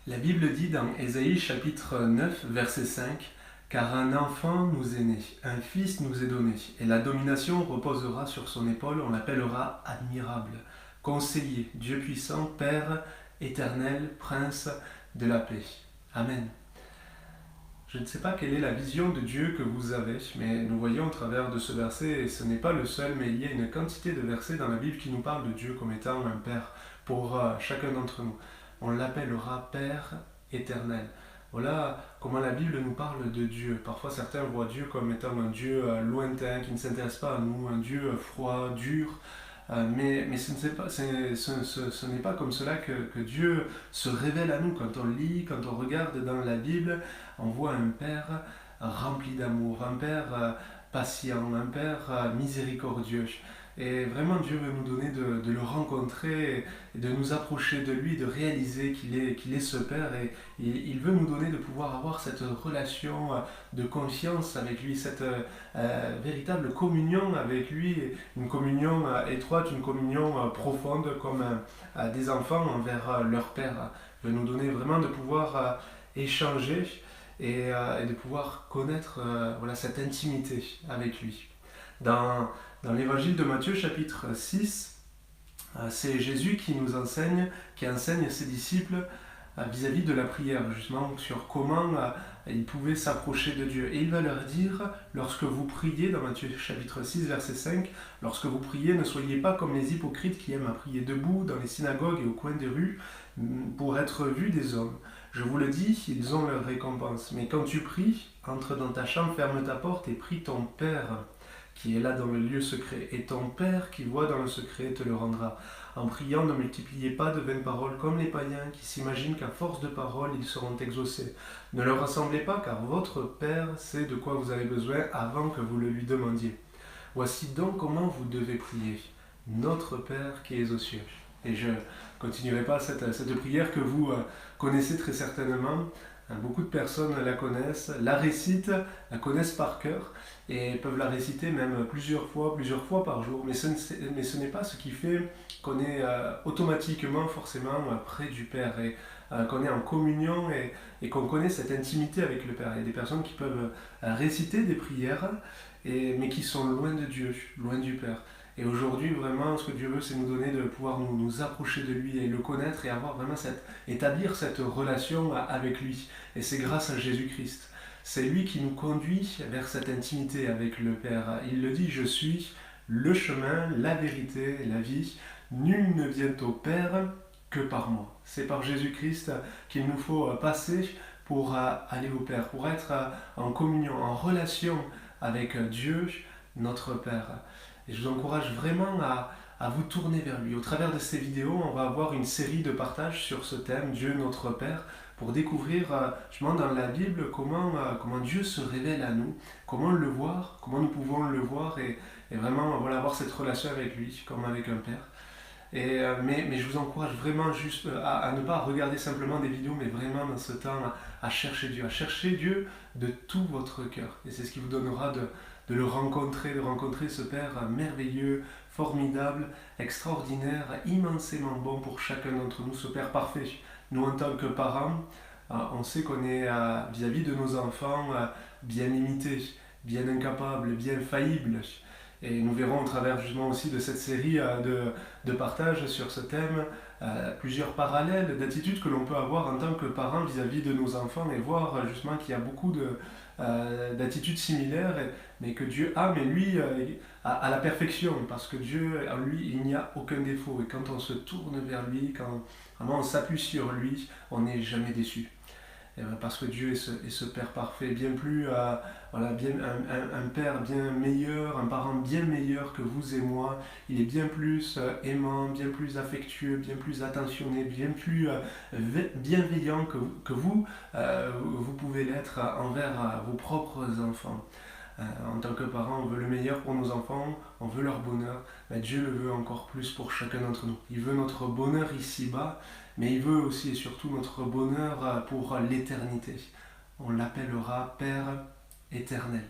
La Bible dit dans Ésaïe chapitre 9, verset 5, « Car un enfant nous est né, un fils nous est donné, et la domination reposera sur son épaule, on l'appellera admirable, conseiller, Dieu puissant, Père éternel, Prince de la paix. » Amen. Je ne sais pas quelle est la vision de Dieu que vous avez, mais nous voyons au travers de ce verset, et ce n'est pas le seul, mais il y a une quantité de versets dans la Bible qui nous parlent de Dieu comme étant un Père pour chacun d'entre nous. On l'appellera Père éternel. Voilà comment la Bible nous parle de Dieu. Parfois certains voient Dieu comme étant un Dieu lointain, qui ne s'intéresse pas à nous, un Dieu froid, dur. Mais ce n'est pas comme cela que Dieu se révèle à nous. Quand on lit, quand on regarde dans la Bible, on voit un Père rempli d'amour, un Père patient, un Père miséricordieux. Et vraiment, Dieu veut nous donner de le rencontrer, et de nous approcher de lui, de réaliser qu'il est ce Père. Et il veut nous donner de pouvoir avoir cette relation de confiance avec lui, cette véritable communion avec lui, une communion étroite, une communion profonde, comme des enfants envers leur Père. Il veut nous donner vraiment de pouvoir échanger et de pouvoir connaître cette intimité avec lui. Dans l'évangile de Matthieu, chapitre 6, c'est Jésus qui enseigne ses disciples vis-à-vis de la prière, justement sur comment ils pouvaient s'approcher de Dieu. Et il va leur dire, lorsque vous priez, dans Matthieu chapitre 6, verset 5, « Lorsque vous priez, ne soyez pas comme les hypocrites qui aiment à prier debout dans les synagogues et au coin des rues pour être vus des hommes. Je vous le dis, ils ont leur récompense. Mais quand tu pries, entre dans ta chambre, ferme ta porte et prie ton Père qui est là dans le lieu secret, et ton Père qui voit dans le secret te le rendra. En priant, ne multipliez pas de vaines paroles comme les païens qui s'imaginent qu'à force de paroles, ils seront exaucés. Ne leur ressemblez pas, car votre Père sait de quoi vous avez besoin avant que vous le lui demandiez. Voici donc comment vous devez prier. Notre Père qui es aux cieux. » Et je ne continuerai pas cette prière que vous connaissez très certainement. Beaucoup de personnes la connaissent, la récitent, la connaissent par cœur et peuvent la réciter même plusieurs fois par jour. Mais ce n'est pas ce qui fait qu'on est automatiquement forcément près du Père et qu'on est en communion et qu'on connaît cette intimité avec le Père. Il y a des personnes qui peuvent réciter des prières mais qui sont loin de Dieu, loin du Père. Et aujourd'hui, vraiment, ce que Dieu veut, c'est nous donner de pouvoir nous approcher de lui et le connaître et avoir vraiment établir cette relation avec lui. Et c'est grâce à Jésus-Christ. C'est lui qui nous conduit vers cette intimité avec le Père. Il le dit, « Je suis le chemin, la vérité, la vie. Nul ne vient au Père que par moi. » C'est par Jésus-Christ qu'il nous faut passer pour aller au Père, pour être en communion, en relation avec Dieu, notre Père. Et je vous encourage vraiment à vous tourner vers lui. Au travers de ces vidéos, on va avoir une série de partages sur ce thème, Dieu notre Père, pour découvrir justement dans la Bible comment Dieu se révèle à nous, comment le voir, comment nous pouvons le voir et vraiment avoir cette relation avec lui, comme avec un Père. Mais je vous encourage vraiment juste à ne pas regarder simplement des vidéos, mais vraiment dans ce temps à chercher Dieu de tout votre cœur. Et c'est ce qui vous donnera de le rencontrer, de rencontrer ce Père merveilleux, formidable, extraordinaire, immensément bon pour chacun d'entre nous, ce Père parfait. Nous, en tant que parents, on sait qu'on est vis-à-vis de nos enfants bien limités, bien incapables, bien faillibles. Et nous verrons au travers justement aussi de cette série de partages sur ce thème plusieurs parallèles d'attitudes que l'on peut avoir en tant que parents vis-à-vis de nos enfants et voir justement qu'il y a beaucoup d'attitudes similaires mais que Dieu a, mais lui à la perfection, parce que Dieu, en lui, il n'y a aucun défaut. Et quand on se tourne vers lui, quand vraiment on s'appuie sur lui, on n'est jamais déçu. Parce que Dieu est ce Père parfait, bien plus, un Père bien meilleur, un parent bien meilleur que vous et moi. Il est bien plus aimant, bien plus affectueux, bien plus attentionné, bien plus bienveillant que vous pouvez l'être envers vos propres enfants. En tant que parents, on veut le meilleur pour nos enfants, on veut leur bonheur, mais Dieu le veut encore plus pour chacun d'entre nous. Il veut notre bonheur ici-bas, mais il veut aussi et surtout notre bonheur pour l'éternité. On l'appellera Père éternel.